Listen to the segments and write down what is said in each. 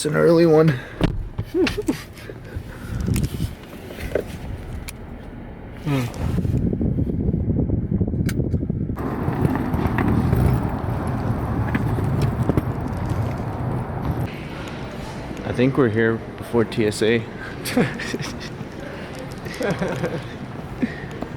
Just an early one. I think we're here before TSA.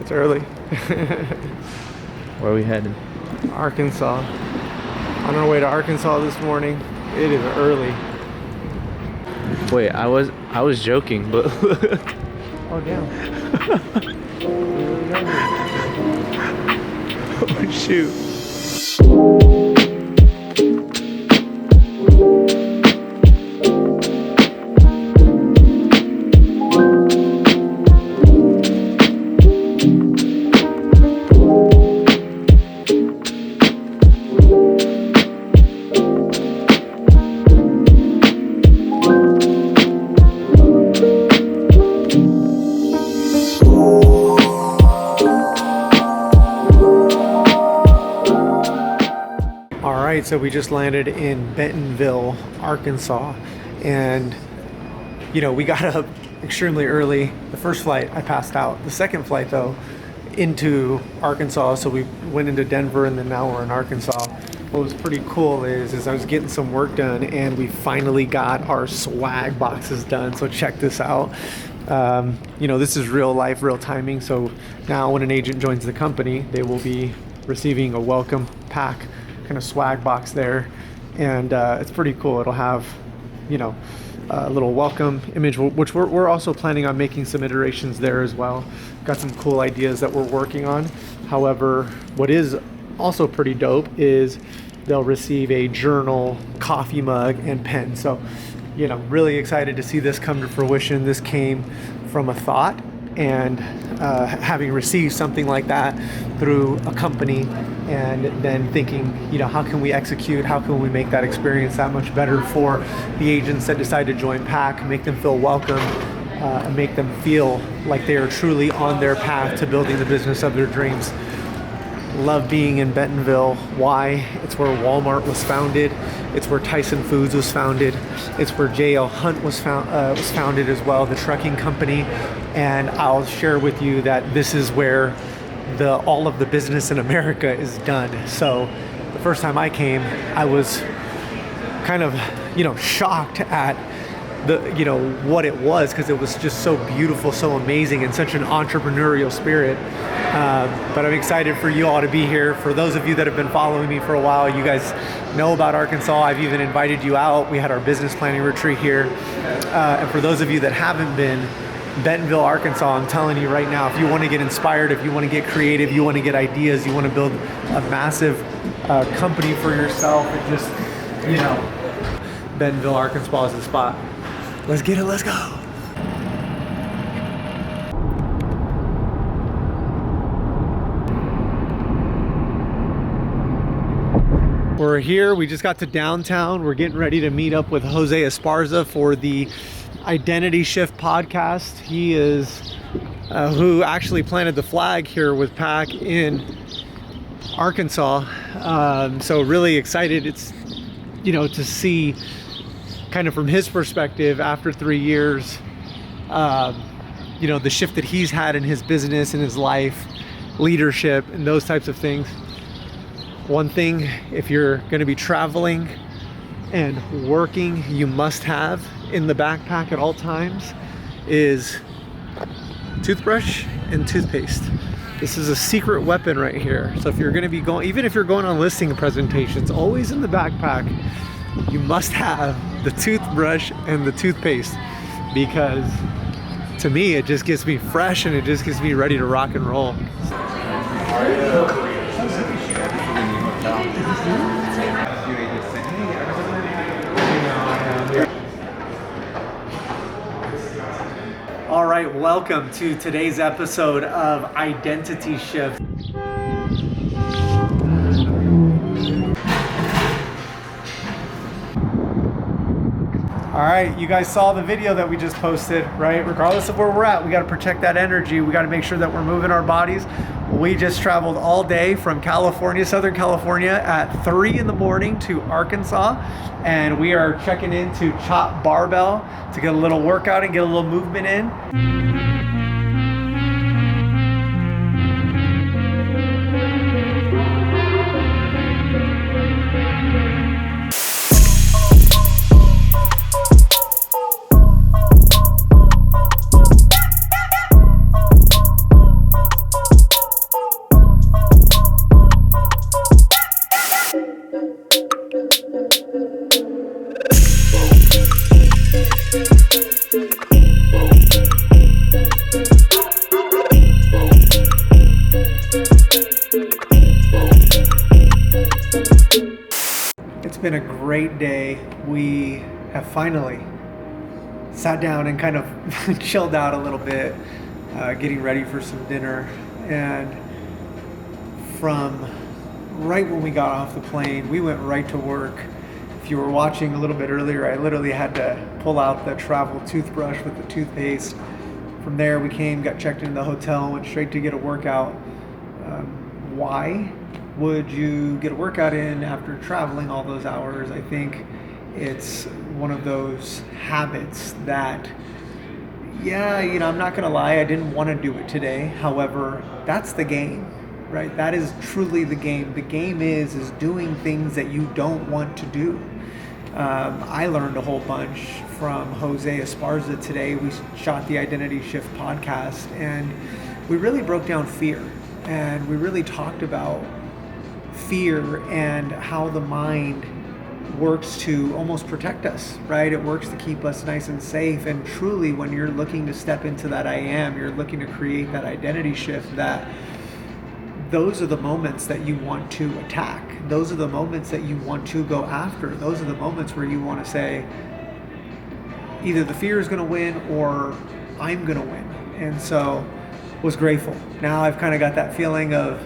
It's early. Where are we heading? Arkansas. On our way to Arkansas this morning. It is early. Wait, I was joking, but Oh damn. oh shoot. So we just landed in Bentonville, Arkansas, and we got up extremely early. The first flight I passed out. The second flight though into Arkansas, so we went into Denver and then now we're in Arkansas. What was pretty cool is I was getting some work done and we finally got our swag boxes done. So check this out. This is real life, real timing. So now when an agent joins the company, they will be receiving a welcome pack kind of swag box there, and it's pretty cool. It'll have a little welcome image, which we're also planning on making some iterations there as well. Got some cool ideas that we're working on. However, what is also pretty dope is they'll receive a journal, coffee mug, and pen. So really excited to see this come to fruition. This came from a thought, and having received something like that through a company, and then thinking, how can we execute? How can we make that experience that much better for the agents that decide to join PAK, make them feel welcome, and make them feel like they are truly on their path to building the business of their dreams. Love being in Bentonville. Why? It's where Walmart was founded. It's where Tyson Foods was founded. It's where J.L. Hunt was founded as well, the trucking company. And I'll share with you that this is where all of the business in America is done. So the first time I came, I was kind of, shocked at what it was, because it was just so beautiful, so amazing, and such an entrepreneurial spirit. But I'm excited for you all to be here. For those of you that have been following me for a while, you guys know about Arkansas. I've even invited you out. We had our business planning retreat here. And for those of you that haven't been, Bentonville, Arkansas, I'm telling you right now, if you want to get inspired, if you want to get creative, you want to get ideas, you want to build a massive company for yourself, and just, Bentonville, Arkansas is the spot. Let's get it, let's go. We're here, we just got to downtown. We're getting ready to meet up with Jose Esparza for the Identity Shift podcast. He is who actually planted the flag here with PAK in Arkansas. So really excited. It's, to see kind of from his perspective after 3 years, the shift that he's had in his business, in his life, leadership, and those types of things. One thing, if you're going to be traveling and working, you must have in the backpack at all times is toothbrush and toothpaste. This is a secret weapon right here. So if you're going to be going, even if you're going on listing presentations, always in the backpack, you must have the toothbrush and the toothpaste, because to me, it just gets me fresh and it just gets me ready to rock and roll. All right, welcome to today's episode of Identity Shift. All All right, you guys saw the video that we just posted, right? Regardless of where we're at, we got to protect that energy. We got to make sure that we're moving our bodies. We just traveled all day from California, Southern California at 3 in the morning to Arkansas. And we are checking into Chop Barbell to get a little workout and get a little movement in. It's been a great day. We have finally sat down and kind of chilled out a little bit, getting ready for some dinner. And from right when we got off the plane, we went right to work. If you were watching a little bit earlier, I literally had to pull out the travel toothbrush with the toothpaste. From there, we came, got checked into the hotel, went straight to get a workout. Why would you get a workout in after traveling all those hours? I think it's one of those habits that, I'm not gonna lie, I didn't want to do it today. However, that's the game, right? That is truly the game. The game is doing things that you don't want to do. I learned a whole bunch from Jose Esparza today. We shot the Identity Shift podcast, and we really broke down fear, and we really talked about fear and how the mind works to almost protect us, right? It works to keep us nice and safe. And truly, when you're looking to step into that I am, you're looking to create that identity shift, that those are the moments that you want to attack. Those are the moments that you want to go after. Those are the moments where you want to say, either the fear is going to win or I'm going to win. And so was grateful. Now I've kind of got that feeling of,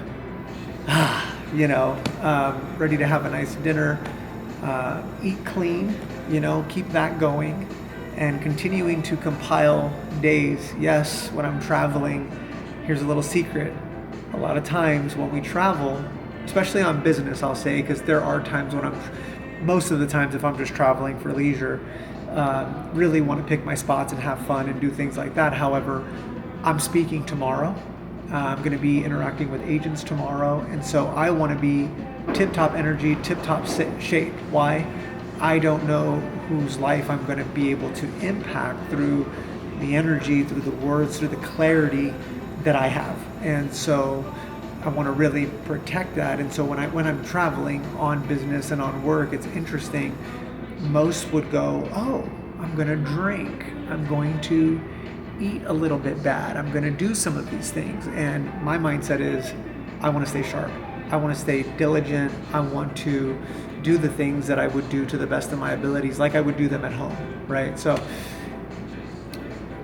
ready to have a nice dinner, eat clean, keep that going, and continuing to compile days. Yes, when I'm traveling, here's a little secret. A lot of times when we travel, especially on business, I'll say, because there are times when most of the times if I'm just traveling for leisure, really want to pick my spots and have fun and do things like that. However, I'm speaking tomorrow. I'm going to be interacting with agents tomorrow, and so I want to be tip-top energy, tip-top shape. Why? I don't know whose life I'm going to be able to impact through the energy, through the words, through the clarity that I have. And so I want to really protect that. And so when I'm traveling on business and on work, it's interesting. Most would go, oh, I'm going to drink. I'm going to eat a little bit bad. I'm going to do some of these things. And my mindset is, I want to stay sharp. I want to stay diligent. I want to do the things that I would do to the best of my abilities, like I would do them at home, right? So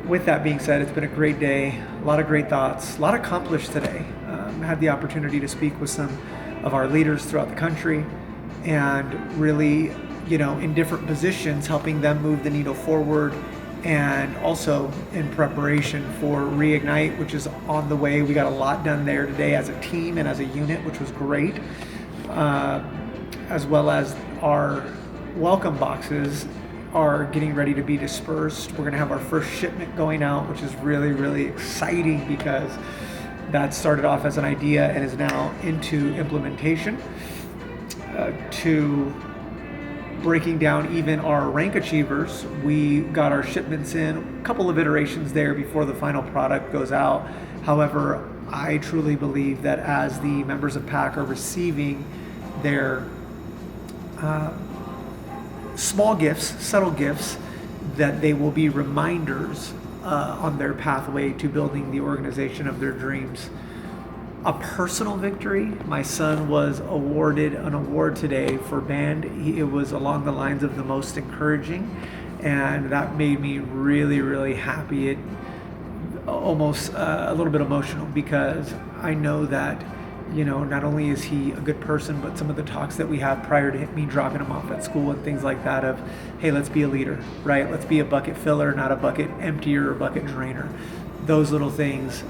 with that being said, it's been a great day, a lot of great thoughts, a lot accomplished today. I had the opportunity to speak with some of our leaders throughout the country and really, in different positions, helping them move the needle forward, and also in preparation for Reignite, which is on the way. We got a lot done there today as a team and as a unit, which was great, as well as our welcome boxes are getting ready to be dispersed. We're going to have our first shipment going out, which is really, really exciting because that started off as an idea and is now into implementation. To breaking down even our rank achievers, we got our shipments in, a couple of iterations there before the final product goes out. However, I truly believe that as the members of PAK are receiving their small gifts, subtle gifts, that they will be reminders on their pathway to building the organization of their dreams. A personal victory, my son was awarded an award today for band. It was along the lines of the most encouraging, and that made me really, really happy. It almost a little bit emotional, because I know that you know, not only is he a good person, but some of the talks that we have prior to me dropping him off at school and things like that of, hey, let's be a leader, right? Let's be a bucket filler, not a bucket emptier or bucket drainer. Those little things,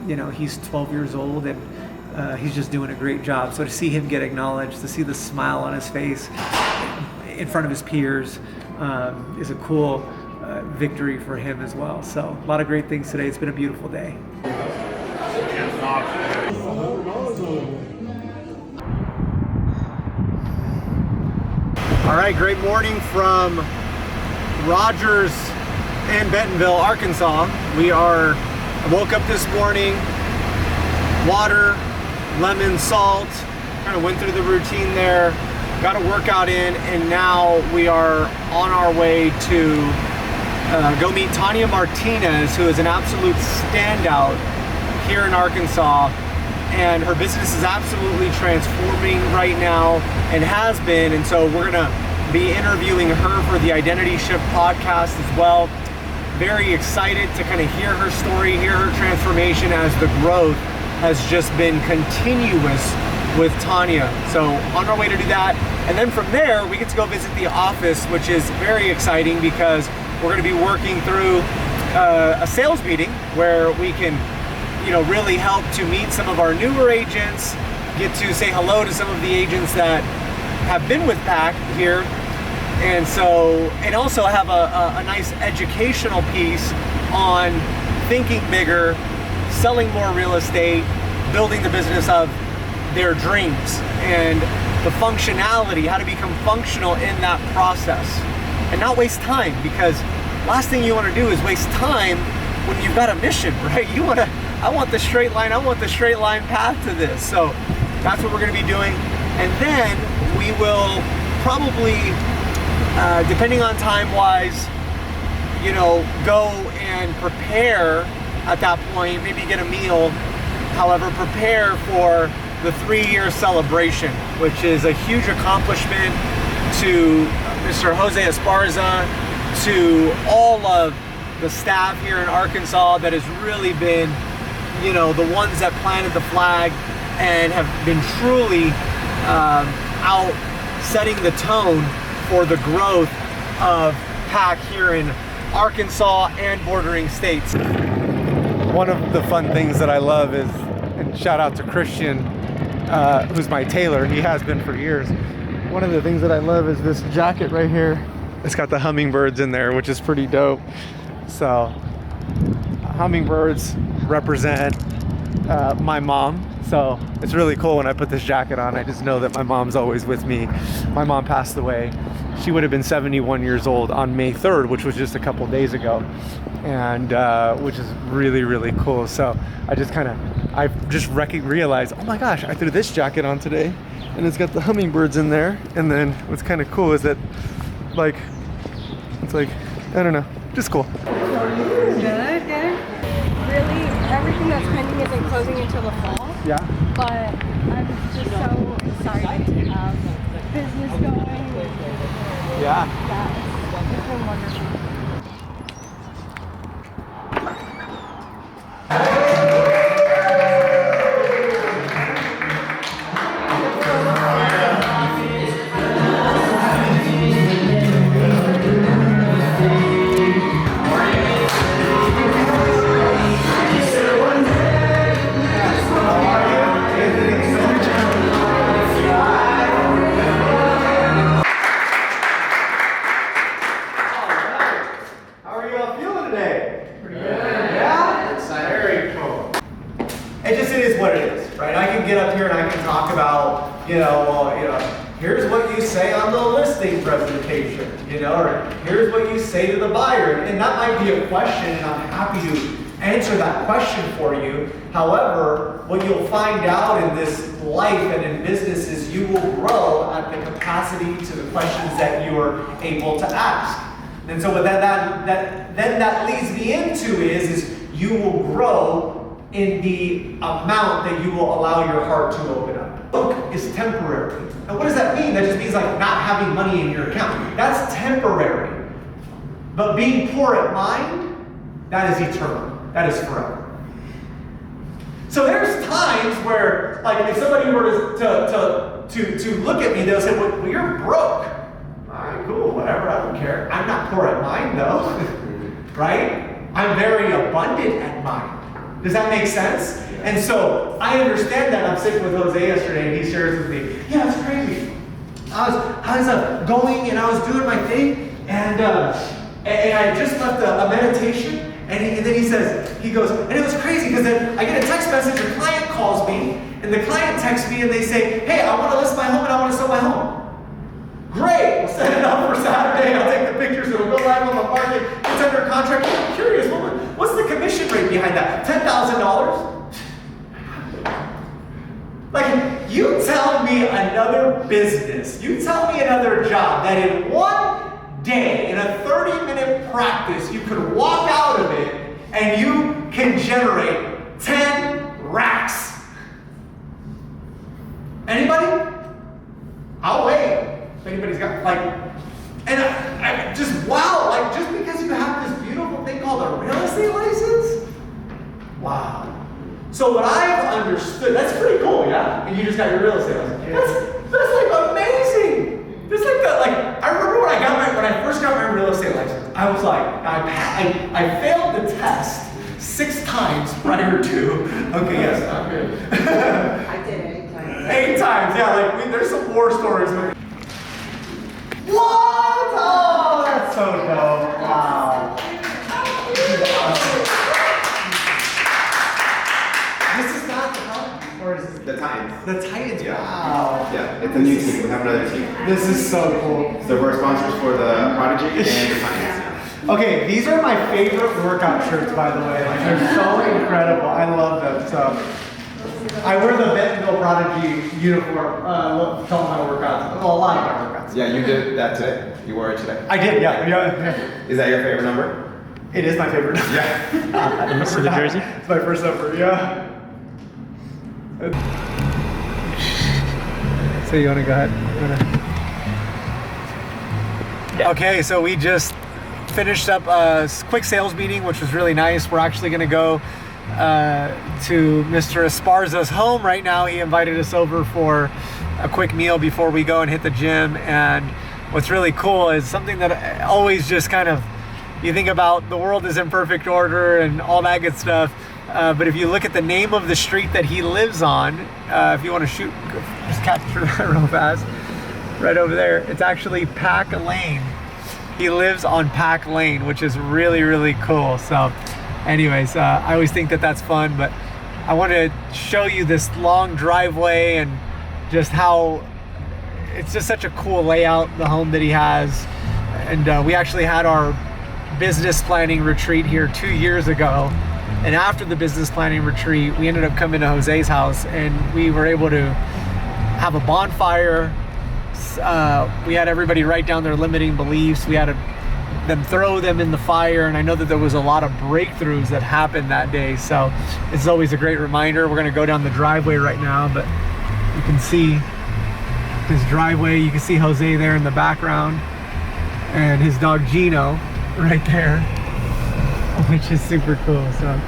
you know, he's 12 years old and he's just doing a great job. So to see him get acknowledged, to see the smile on his face in front of his peers is a cool victory for him as well. So a lot of great things today. It's been a beautiful day. All right, great morning from Rogers and Bentonville, Arkansas. I woke up this morning, water, lemon, salt, kind of went through the routine there, got a workout in, and now we are on our way to go meet Tanya Martinez, who is an absolute standout here in Arkansas. And her business is absolutely transforming right now and has been. And so we're gonna be interviewing her for the Identity Shift podcast as well. Very excited to kind of hear her story, hear her transformation as the growth has just been continuous with Tanya. So on our way to do that. And then from there, we get to go visit the office, which is very exciting because we're gonna be working through a sales meeting where we can, you know, really help to meet some of our newer agents, get to say hello to some of the agents that have been with PAK here, and also have a nice educational piece on thinking bigger, selling more real estate, building the business of their dreams, and the functionality, how to become functional in that process and not waste time, because last thing you want to do is waste time when you've got a mission, right? I want the straight line path to this. So that's what we're going to be doing. And then we will probably, depending on time-wise, you know, go and prepare at that point, maybe get a meal, however, prepare for the 3-year celebration, which is a huge accomplishment to Mr. Jose Esparza, to all of the staff here in Arkansas that has really been, you know, the ones that planted the flag and have been truly out setting the tone for the growth of PAK here in Arkansas and bordering states. One of the fun things that I love is, and shout out to Christian, who's my tailor, he has been for years. One of the things that I love is this jacket right here. It's got the hummingbirds in there, which is pretty dope. So hummingbirds represent my mom. So it's really cool when I put this jacket on. I just know that my mom's always with me. My mom passed away. She would have been 71 years old on May 3rd, which was just a couple days ago. And which is really, really cool. So I just realized, oh my gosh, I threw this jacket on today and it's got the hummingbirds in there. And then what's kind of cool is that, like, it's like, I don't know, just cool. Good, good. Really, everything that's pending isn't closing until the fall. Yeah. But I'm just so excited to have business going. Yeah. Yeah, it's been wonderful. Here's what you say on the listing presentation, you know, or here's what you say to the buyer. And that might be a question, and I'm happy to answer that question for you. However, what you'll find out in this life and in business is you will grow at the capacity to the questions that you are able to ask. And so what that leads me into is you will grow in the amount that you will allow your heart to open up. Book is temporary. And what does that mean? That just means like not having money in your account. That's temporary. But being poor at mind, that is eternal. That is forever. So there's times where, like, if somebody were to look at me, they'll say, well, you're broke. All right, cool, whatever, I don't care. I'm not poor at mine, though, right? I'm very abundant at mine. Does that make sense? And so I understand that. I'm sitting with Jose yesterday, and he shares with me, yeah, it's crazy. I was going, and I was doing my thing, and I just left a meditation. And then he goes, and it was crazy because then I get a text message, a client calls me, and the client texts me and they say, hey, I want to list my home and I want to sell my home. Great, we'll set it up for Saturday, I'll take the pictures, it'll go live on the market, it's under contract. I'm curious, what's the commission rate behind that? $10,000? Like, you tell me another business, you tell me another job that in one day, in a 30-minute practice, you could walk out of it and you can generate 10 racks. Anybody? I'll wait. If anybody's got, like, and I just, wow, like, just because you have this beautiful thing called a real estate license? Wow. So what I've understood, that's pretty cool, yeah? And you just got your real estate license. That's like amazing. It's like that, like, I remember when I first got my real estate license, I was like, I failed the test 6 times prior to, okay, yes, I'm good. I did 8 times. 8 times, yeah, like, there's some war stories. What? Oh, that's so dope, wow. This is not the Titans, or is it The Titans. the Titans? Yeah. Wow. Yeah, it's a new team. We have another team. This is so cool. So we're sponsors for the Prodigy and the Titans. Okay, these are my favorite workout shirts, by the way. Like, they're so incredible. I love them. So I wear the Bentonville Prodigy uniform to all my workouts. Well, a lot of my workouts. Yeah, you did that today. You wore it today. I did, yeah. Is that your favorite number? It is my favorite. Yeah. Let me see the jersey. It's my first number, yeah. So you want to go ahead? Okay, so we just finished up a quick sales meeting, which was really nice. We're actually going to go to Mr. Esparza's home right now. He invited us over for a quick meal before we go and hit the gym. And what's really cool is something that always just kind of, you think about the world is in perfect order and all that good stuff. But if you look at the name of the street that he lives on, if you want to shoot, just capture that real fast, right over there, it's actually PAK Lane. He lives on PAK Lane, which is really, really cool. So anyways, I always think that that's fun, but I want to show you this long driveway and just how it's just such a cool layout, the home that he has. And we actually had our business planning retreat here 2 years ago. And after the business planning retreat, we ended up coming to Jose's house and we were able to have a bonfire. We had everybody write down their limiting beliefs. We had them throw them in the fire. And I know that there was a lot of breakthroughs that happened that day. So it's always a great reminder. We're gonna go down the driveway right now, but you can see his driveway. You can see Jose there in the background and his dog Gino right there, which is super cool. So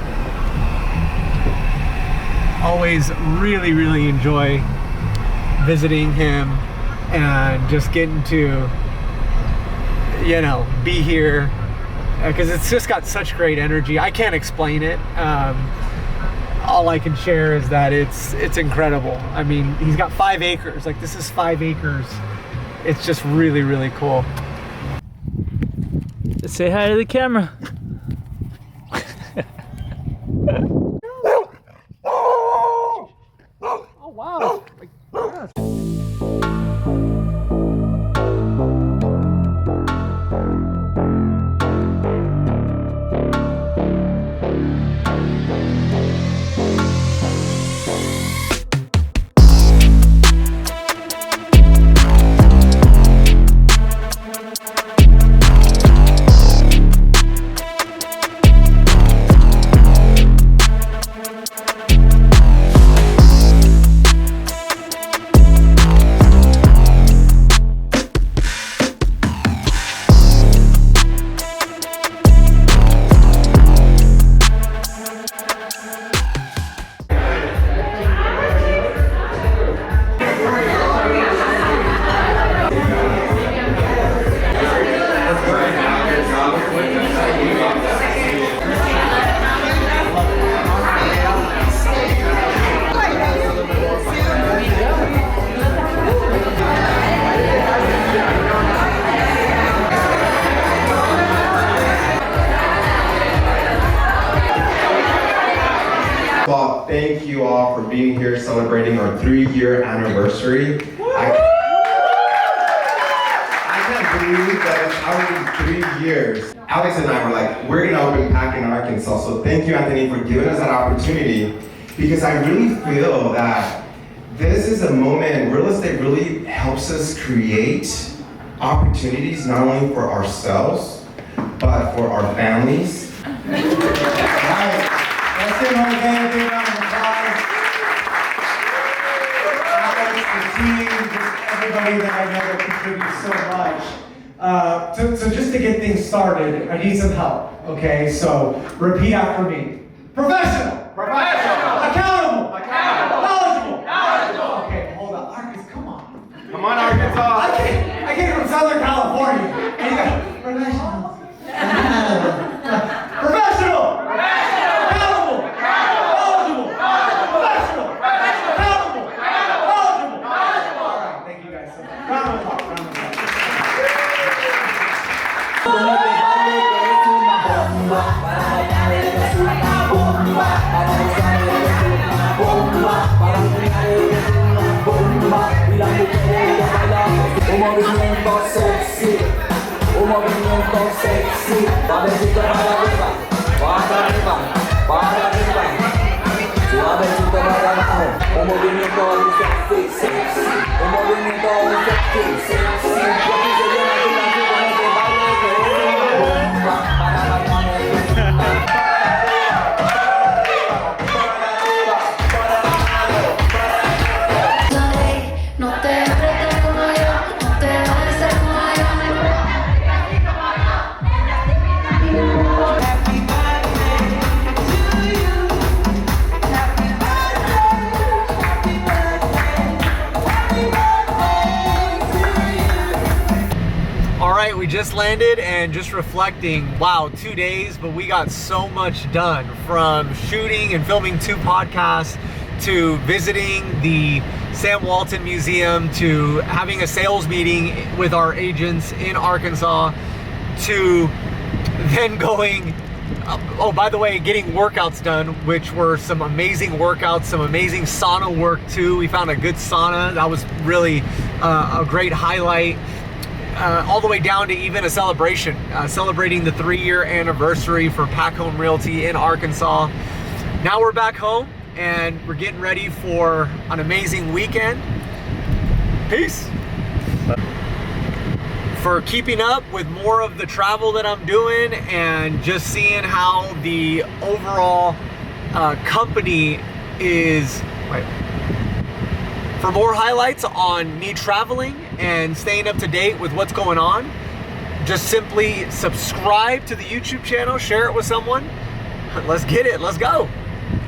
always really, really enjoy visiting him and just getting to, you know, be here because it's just got such great energy. I can't explain it. All I can share is that it's incredible. I mean, he's got 5 acres. Like, this is 5 acres. It's just really, really cool. Say hi to the camera. Oh, wow. of all, thank you all for being here celebrating our 3-year anniversary. I can't believe that it's already 3 years. Alex and I were like, we're gonna open PAK in Arkansas. So thank you, Anthony, for giving us that opportunity, because I really feel that this is a moment, real estate really helps us create opportunities not only for ourselves, but for our families. Right. Let's give Jose a big round of applause. Alex, the team, just everybody that I know that contributes so much. So just to get things started, I need some help, okay? So repeat after me. Professional. Professional. Accountable. Accountable. Knowledgeable. Knowledgeable. Okay, hold on. Arkansas, come on. Come on, Arkansas. I came from Southern California. And you got professional. Professional. Accountable. Knowledgeable. Professional. Accountable. Knowledgeable. All right, thank you guys so much. Round of applause. Round of applause. Un movimiento sexy, suavecito para arriba, suavecito para abajo, un movimiento sexy, un movimiento sexy, yo quise llenar tu canción con este baile que es una bomba para bailar. No te apretes como yo, no te beses como yo. Happy birthday to you. Happy birthday, happy birthday, happy birthday to you. All right, we just landed and just reflecting, wow, 2 days, but we got so much done, from shooting and filming 2 podcasts to visiting the Sam Walton Museum to having a sales meeting with our agents in Arkansas to then going, oh, by the way, getting workouts done, which were some amazing workouts, some amazing sauna work too. We found a good sauna. That was really a great highlight. All the way down to even a celebration, celebrating the 3-year anniversary for PAK Home Realty in Arkansas. Now we're back home and we're getting ready for an amazing weekend. Peace. For keeping up with more of the travel that I'm doing and just seeing how the overall company is. For more highlights on me traveling and staying up to date with what's going on, just simply subscribe to the YouTube channel, share it with someone. Let's get it, let's go.